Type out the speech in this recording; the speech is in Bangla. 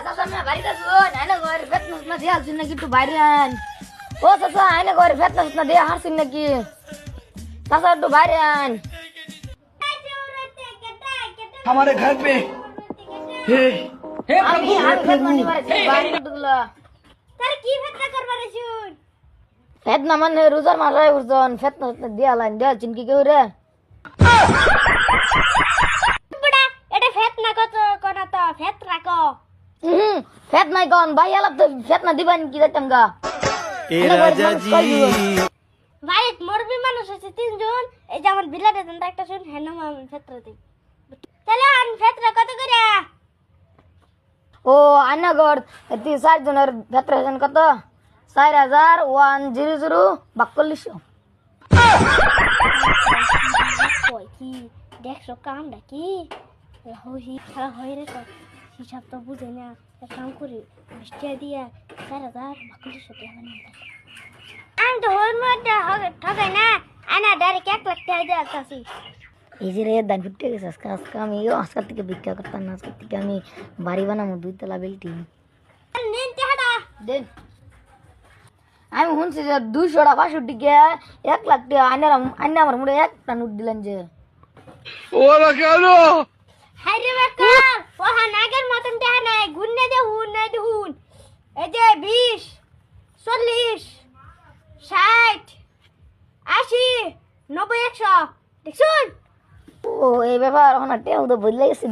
চাচা না বাড়িতে শুন আইনা ঘর ফেতনাস না দিয়া শুন নাকি একটু বাইরে আন ও চাচা আইনা ঘর ফেতনাস না দিয়া হারছিন নাকি চাচা একটু বাইরে আন हमारे घर पे हे हे আমি ফেতনা নিবারে বাইরে দুগুলা তার কি ফেতনা করবারে শুন ফেতনা মানে রোজার মাসায় উঠছন ফেতনাস না দিয়া লাইন দিয়া চিন কি কেউ রে বড়া এটা ফেতনা কত কোনা তো ফেতরা ক ফেতনাই কোন ভাই আলাপ তো ফেতনা দিবান কি দেখতাম গা এ রাজা জি বাড়িত মরবি মানুষ আছে তিনজন এই যে আমার বিলাতে দেন একটা শুন হেন আমি ফেতরা দিই তাহলে আন ফেতরা কত করে ও আইনা ঘর এতি 60 জনের ফেতরা কত 4100 4200 কই কি দেখছো কাম নাকি হই খেলা হই রে তো হিসাব তো বুঝে না এক কাম করি বৃষ্টি দিয়া 4000 বাকুলি সতে বানাই আমি তো হই মধ্যে ঠকাই না আনা ডাইরেক্ট 1 লাখ টাকা দিয়ে আসছি এই যে রে দান ফুটে গেছে আজকে আমি আজকে থেকে ভিক্ষা করতাম না আজকে থেকে আমি বাড়ি বানাবো 2 তলা বিল্ডিং নিন টাকা দেন আমি শুনছি যে 200 টাকা 500 টাকা 1 লাখ টাকা আইনা আমার মুড়ে একটা নোট দিলেন যে ওরা কেন হাই রে বেকার ও হানাগের মতন টাকা নাই গুন্নে দে হুন নাই দে হুন এই যে 20 40 60 80 90 100 দেখছুন ও এই ব্যাপার ওখানে টেউ তো বদলে গেছে